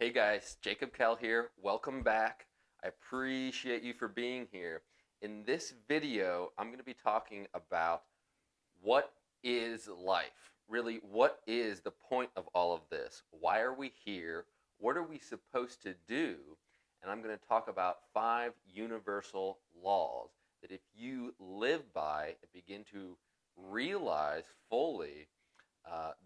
Hey guys, Jacob Kell here. Welcome back. I appreciate you for being here. In this video, I'm going to be talking about what is life? Really, what is the point of all of this? Why are we here? What are we supposed to do? And I'm going to talk about 5 universal laws that if you live by and begin to realize fully,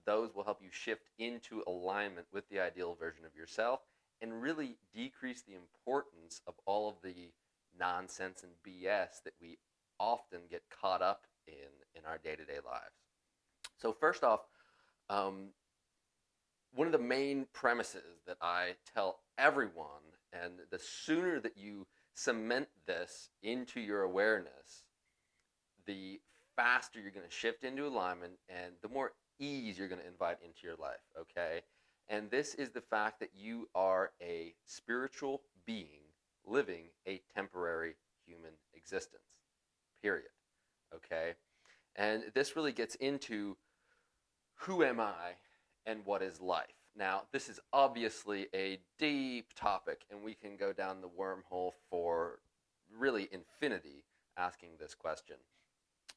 those will help you shift into alignment with the ideal version of yourself and really decrease the importance of all of the nonsense and BS that we often get caught up in our day-to-day lives. So first off, um, one of the main premises that I tell everyone, and the sooner that you cement this into your awareness, the faster you're going to shift into alignment and the more ease you're going to invite into your life, okay? And this is the fact that you are a spiritual being living a temporary human existence, period, okay? And this really gets into who am I and what is life? Now, this is obviously a deep topic, and we can go down the wormhole for really infinity asking this question.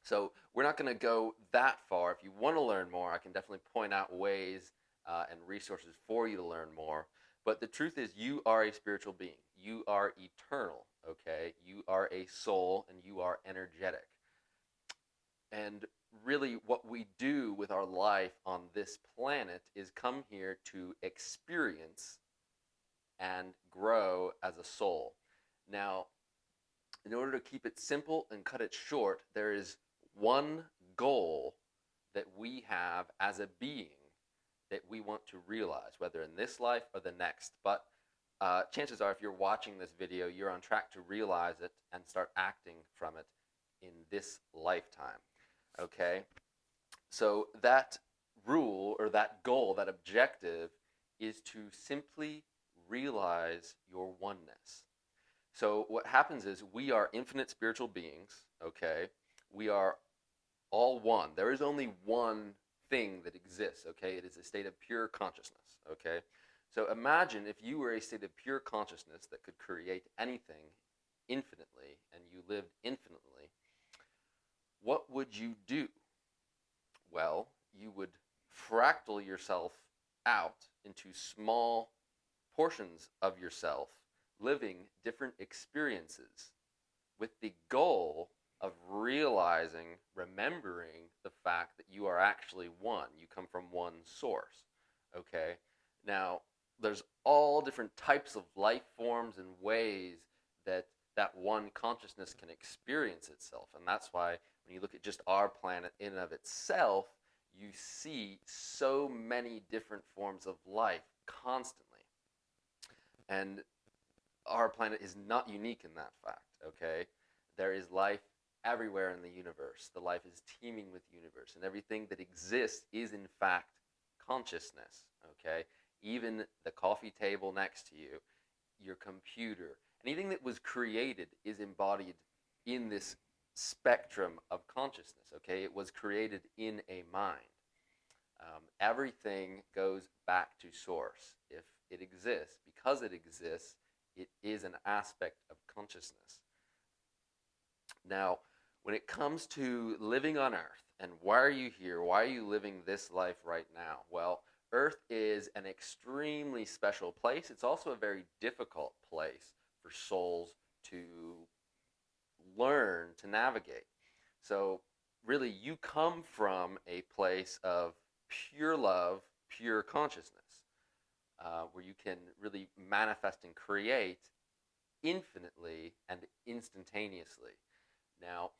So we're not going to go that far. If you want to learn more, I can definitely point out ways and resources for you to learn more. But the truth is, you are a spiritual being. You are eternal, okay? You are a soul and you are energetic. And really, what we do with our life on this planet is come here to experience and grow as a soul. Now, in order to keep it simple and cut it short, there is one goal that we have as a being that we want to realize, whether in this life or the next. But chances are, if you're watching this video, you're on track to realize it and start acting from it in this lifetime. Okay? So that rule or that goal, that objective, is to simply realize your oneness. So what happens is we are infinite spiritual beings, okay? We are all one. There is only one thing that exists, okay? It is a state of pure consciousness, okay? So imagine if you were a state of pure consciousness that could create anything infinitely and you lived infinitely, what would you do? Well, you would fractal yourself out into small portions of yourself, living different experiences with the goal of realizing, remembering the fact that you are actually one. You come from one source, okay? Now, there's all different types of life forms and ways that that one consciousness can experience itself. And that's why when you look at just our planet in and of itself, you see so many different forms of life constantly. And our planet is not unique in that fact, okay? There is life everywhere in the universe. The life is teeming with universe, and everything that exists is in fact consciousness, okay? Even the coffee table next to you, your computer, anything that was created is embodied in this spectrum of consciousness, okay? It was created in a mind. Everything goes back to source. If it exists, because it exists, it is an aspect of consciousness. Now, when it comes to living on Earth, and why are you here? Why are you living this life right now? Well, Earth is an extremely special place. It's also a very difficult place for souls to learn to navigate. So, really, you come from a place of pure love, pure consciousness, where you can really manifest and create infinitely and instantaneously. Now,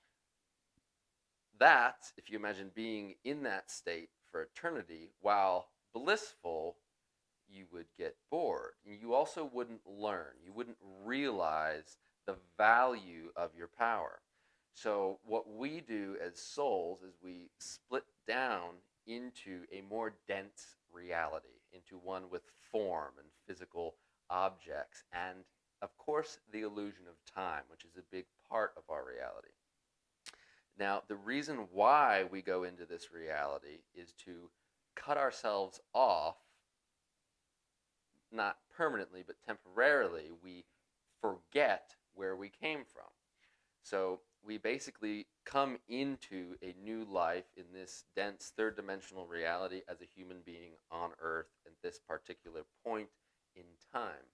that, if you imagine being in that state for eternity, while blissful, you would get bored. And you also wouldn't learn. You wouldn't realize the value of your power. So what we do as souls is we split down into a more dense reality, into one with form and physical objects, and of course the illusion of time, which is a big part of our reality. Now, the reason why we go into this reality is to cut ourselves off, not permanently, but temporarily we forget where we came from. So we basically come into a new life in this dense third dimensional reality as a human being on Earth at this particular point in time.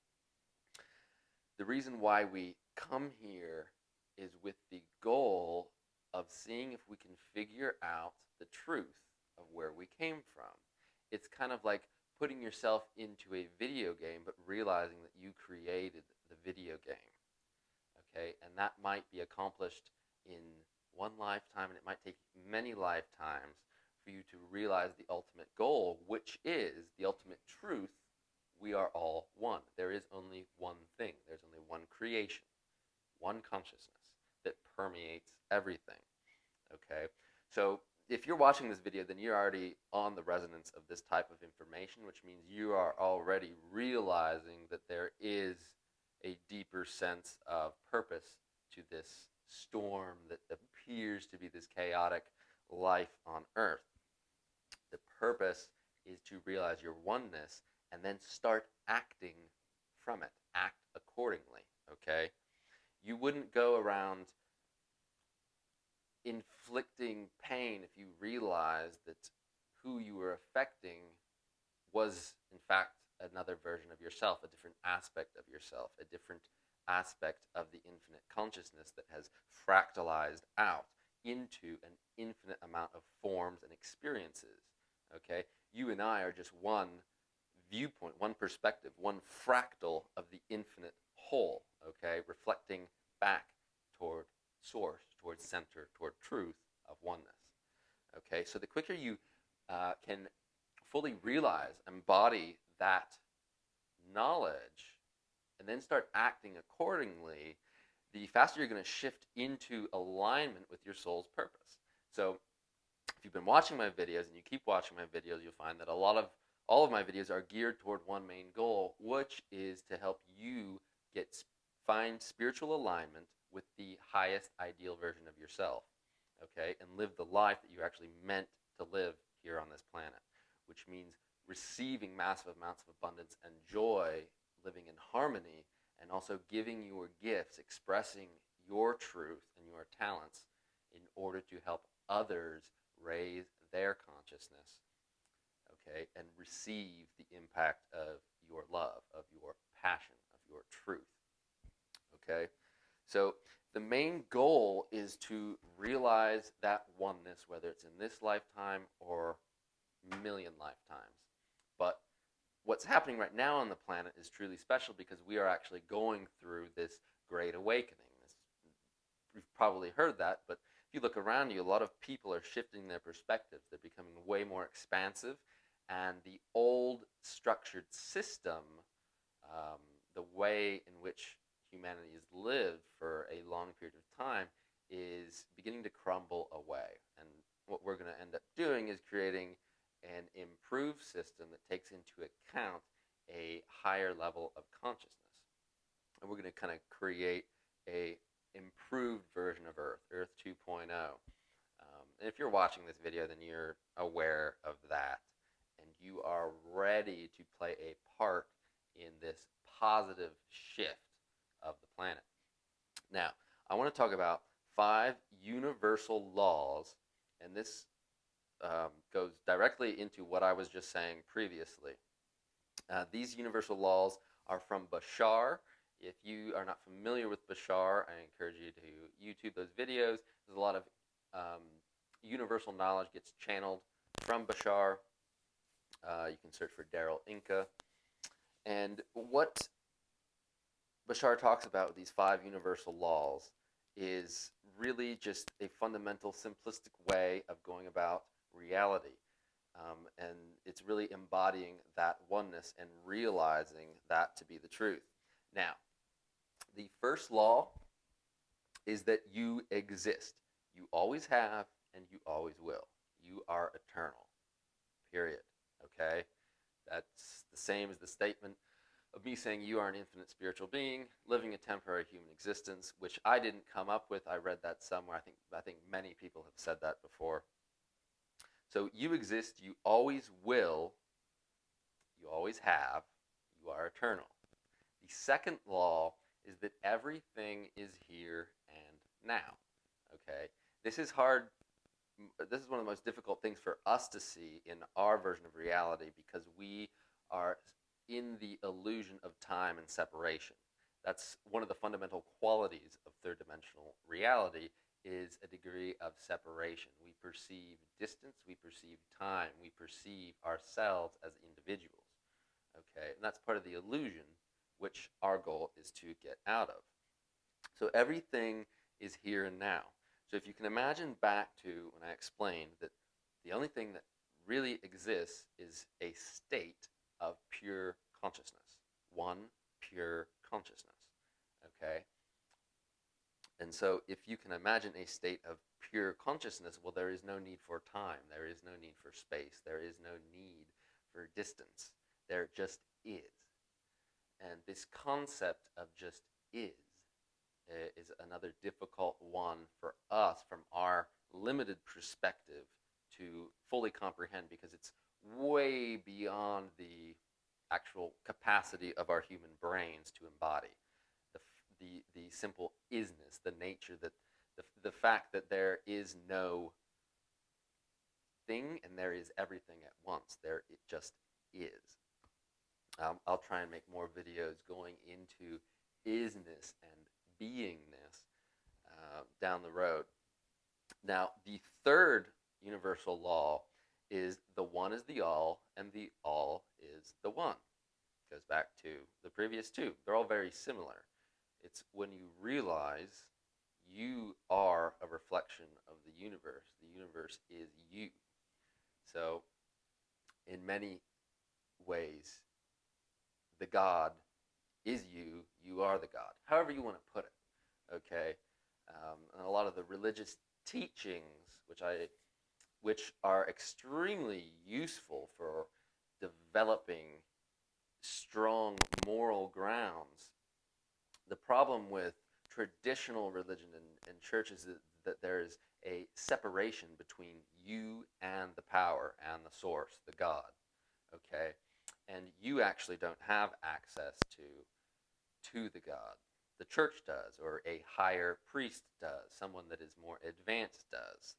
The reason why we come here is with the goal of seeing if we can figure out the truth of where we came from. It's kind of like putting yourself into a video game, but realizing that you created the video game. Okay, and that might be accomplished in one lifetime, and it might take many lifetimes for you to realize the ultimate goal, which is the ultimate truth. We are all one. There is only one thing. There's only one creation, one consciousness that permeates everything. Okay, so if you're watching this video, then you're already on the resonance of this type of information, which means you are already realizing that there is a deeper sense of purpose to this storm that appears to be this chaotic life on Earth. The purpose is to realize your oneness and then start acting from it. Act accordingly, okay? You wouldn't go around inflicting pain if you realized that who you were affecting was, in fact, another version of yourself, a different aspect of yourself, a different aspect of the infinite consciousness that has fractalized out into an infinite amount of forms and experiences. Okay? You and I are just one viewpoint, one perspective, one fractal of the infinite whole, okay? Reflecting back toward source, toward center, toward truth of oneness. Okay? So the quicker you can fully realize, embody that knowledge, and then start acting accordingly, the faster you're going to shift into alignment with your soul's purpose. So if you've been watching my videos and you keep watching my videos, you'll find that all of my videos are geared toward one main goal, which is to help you find spiritual alignment with the highest ideal version of yourself, okay, and live the life that you're actually meant to live here on this planet, which means receiving massive amounts of abundance and joy, living in harmony, and also giving your gifts, expressing your truth and your talents in order to help others raise their consciousness, okay, and receive the impact of your love, of your passion, of your truth, okay? So the main goal is to realize that oneness, whether it's in this lifetime or a million lifetimes. But what's happening right now on the planet is truly special because we are actually going through this great awakening. You've probably heard that, but if you look around you, a lot of people are shifting their perspectives. They're becoming way more expansive, and the old structured system, the way in which humanity has lived for a long period of time, is beginning to crumble away. And what we're going to end up doing is creating an improved system that takes into account a higher level of consciousness. And we're going to kind of create a improved version of Earth, Earth 2.0. And if you're watching this video, then you're aware of that. And you are ready to play a part in this positive shift of the planet. Now, I want to talk about 5 universal laws, and this goes directly into what I was just saying previously. These universal laws are from Bashaar. If you are not familiar with Bashaar, I encourage you to YouTube those videos. There's a lot of universal knowledge gets channeled from Bashaar. You can search for Darryl Anka. And what Bashaar talks about with these 5 universal laws is really just a fundamental, simplistic way of going about reality. And it's really embodying that oneness and realizing that to be the truth. Now, the first law is that you exist. You always have and you always will. You are eternal, period. Okay? That's the same as the statement of me saying you are an infinite spiritual being living a temporary human existence, which I didn't come up with. I read that somewhere. I think many people have said that before. So you exist, you always will, you always have, you are eternal. The second law is that everything is here and now. Okay? This is hard. This is one of the most difficult things for us to see in our version of reality because we are in the illusion of time and separation. That's one of the fundamental qualities of third dimensional reality is a degree of separation. We perceive distance, we perceive time, we perceive ourselves as individuals. Okay, and that's part of the illusion which our goal is to get out of. So everything is here and now. So if you can imagine back to when I explained that the only thing that really exists is a state of pure consciousness, one pure consciousness. Okay? And so if you can imagine a state of pure consciousness, well, there is no need for time, there is no need for space, there is no need for distance. There just is. And this concept of just is another difficult one for us from our limited perspective to fully comprehend because it's way beyond the actual capacity of our human brains to embody. The simple isness, the nature that the fact that there is no thing and there is everything at once. There it just is. I'll try and make more videos going into isness and beingness down the road. Now, the third universal law is the one is the all and the all is the one. It goes back to the previous two. They're all very similar. It's when you realize you are a reflection of the universe. The universe is you. So, in many ways, the God is you, you are the God. However you want to put it, okay? And a lot of the religious teachings, which are extremely useful for developing strong moral grounds. The problem with traditional religion and churches is that there is a separation between you and the power and the source, the God, okay? And you actually don't have access to the God. The church does, or a higher priest does, someone that is more advanced does.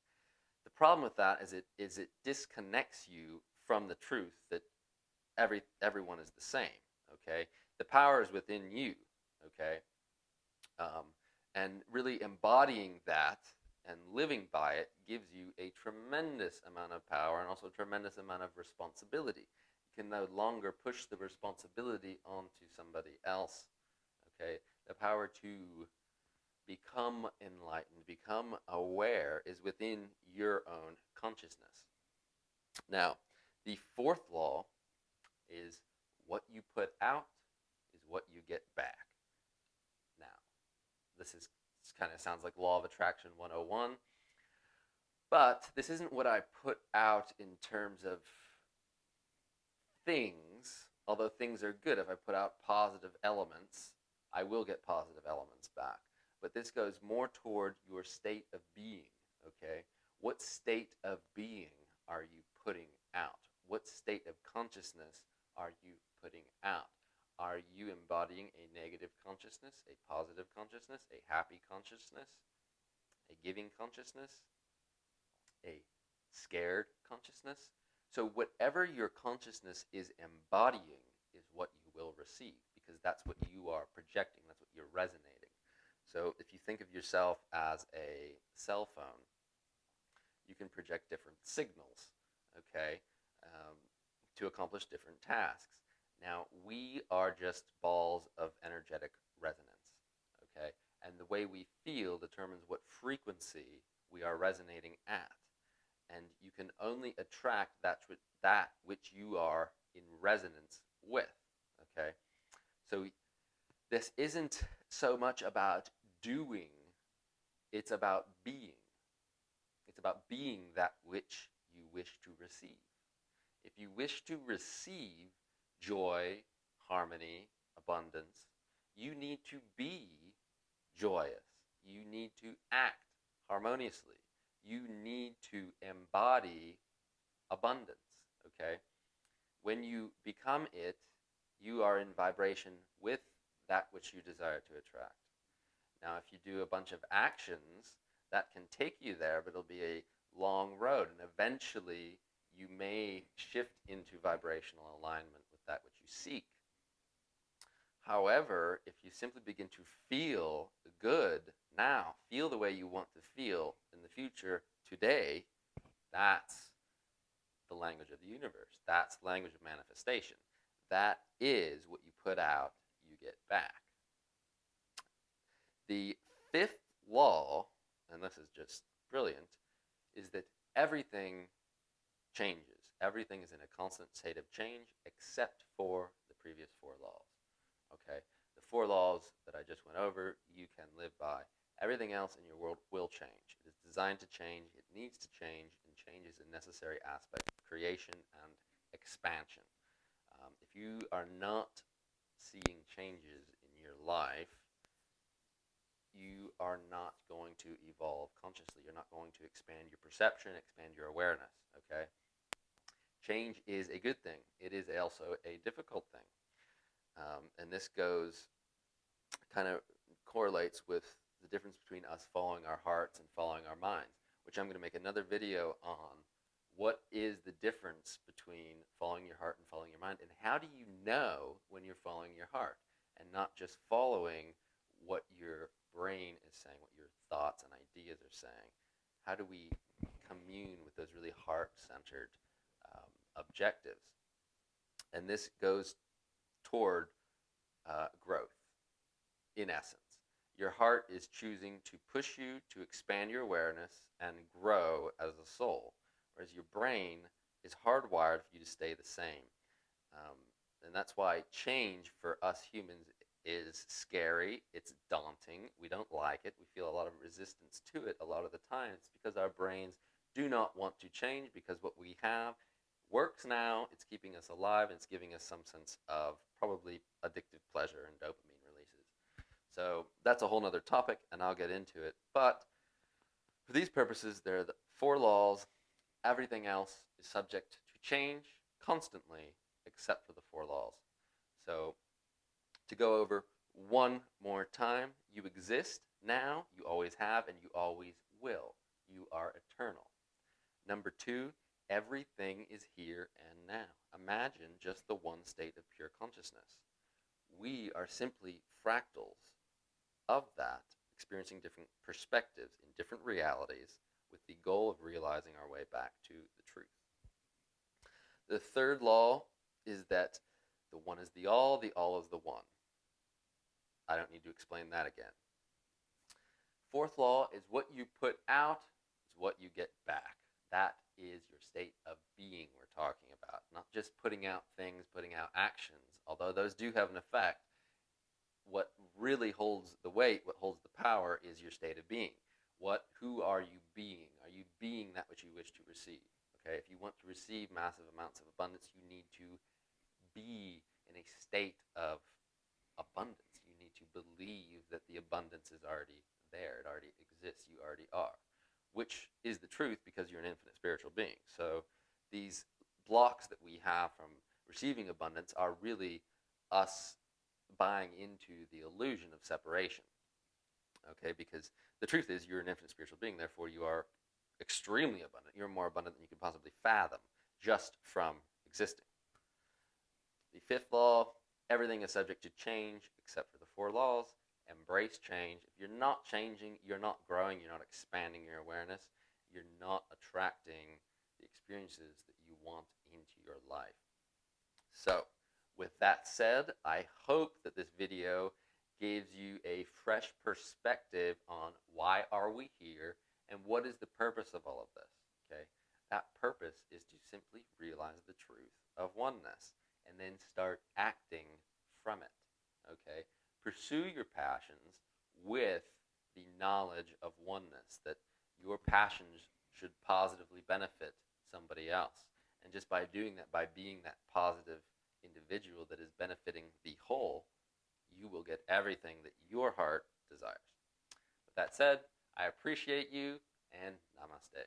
The problem with that is it disconnects you from the truth that everyone is the same. Okay, the power is within you. Okay, and really embodying that and living by it gives you a tremendous amount of power and also a tremendous amount of responsibility. You can no longer push the responsibility onto somebody else. Okay, the power to become enlightened, become aware is within your own consciousness. Now, the fourth law is what you put out is what you get back. Now, this kind of sounds like law of attraction 101, but this isn't what I put out in terms of things, although things are good. If I put out positive elements, I will get positive elements back. But this goes more toward your state of being, okay? What state of being are you putting out? What state of consciousness are you putting out? Are you embodying a negative consciousness, a positive consciousness, a happy consciousness, a giving consciousness, a scared consciousness? So whatever your consciousness is embodying is what you will receive, because that's what you are projecting, that's what you're resonating. So if you think of yourself as a cell phone, you can project different signals, okay, to accomplish different tasks. Now, we are just balls of energetic resonance, okay? And the way we feel determines what frequency we are resonating at. And you can only attract that which you are in resonance with, okay? So this isn't so much about doing, it's about being. It's about being that which you wish to receive. If you wish to receive joy, harmony, abundance, you need to be joyous. You need to act harmoniously. You need to embody abundance, okay? When you become it, you are in vibration with that which you desire to attract. Now, if you do a bunch of actions, that can take you there, but it'll be a long road, and eventually you may shift into vibrational alignment with that which you seek. However, if you simply begin to feel good now, feel the way you want to feel in the future today, that's the language of the universe. That's the language of manifestation. That is what you put out, you get back. The fifth law, and this is just brilliant, is that everything changes. Everything is in a constant state of change except for the previous four laws. Okay? The four laws that I just went over, you can live by. Everything else in your world will change. It is designed to change. It needs to change, and change is a necessary aspect of creation and expansion. If you are not seeing changes in your life, you are not going to evolve consciously. You're not going to expand your perception, expand your awareness, okay? Change is a good thing. It is also a difficult thing. And this kind of correlates with the difference between us following our hearts and following our minds, which I'm going to make another video on. What is the difference between following your heart and following your mind, and how do you know when you're following your heart and not just following what your brain is saying, what your thoughts and ideas are saying? How do we commune with those really heart-centered objectives? And this goes toward growth, in essence. Your heart is choosing to push you to expand your awareness and grow as a soul, whereas your brain is hardwired for you to stay the same. And that's why change for us humans is scary. It's daunting. We don't like it. We feel a lot of resistance to it a lot of the time. It's because our brains do not want to change, because what we have works now. It's keeping us alive, and it's giving us some sense of probably addictive pleasure and dopamine releases. So that's a whole nother topic, and I'll get into it. But for these purposes, there are the four laws. Everything else is subject to change constantly, except for the four laws. So to go over one more time, you exist now, you always have, and you always will. You are eternal. Number two, everything is here and now. Imagine just the one state of pure consciousness. We are simply fractals of that, experiencing different perspectives in different realities with the goal of realizing our way back to the truth. The third law is that the one is the all is the one. I don't need to explain that again. Fourth law is what you put out is what you get back. That is your state of being we're talking about, not just putting out things, putting out actions, although those do have an effect. What really holds the weight, what holds the power, is your state of being. Who are you being? Are you being that which you wish to receive? Okay, if you want to receive massive amounts of abundance, you need to be in a state of abundance. You need to believe that the abundance is already there. It already exists. You already are, which is the truth, because you're an infinite spiritual being. So these blocks that we have from receiving abundance are really us buying into the illusion of separation. Okay, because the truth is you're an infinite spiritual being, therefore you are extremely abundant. You're more abundant than you can possibly fathom just from existing. The fifth law, everything is subject to change except for the four laws. Embrace change. If you're not changing, you're not growing, you're not expanding your awareness, you're not attracting the experiences that you want into your life. So, with that said, I hope that this video gives you a fresh perspective on why are we here and what is the purpose of all of this. Okay, that purpose is to simply realize the truth of oneness and then start acting from it. Okay, pursue your passions with the knowledge of oneness, that your passions should positively benefit somebody else, and just by doing that, by being that positive individual that is benefiting the whole, you will get everything that your heart desires. With that said, I appreciate you, and namaste.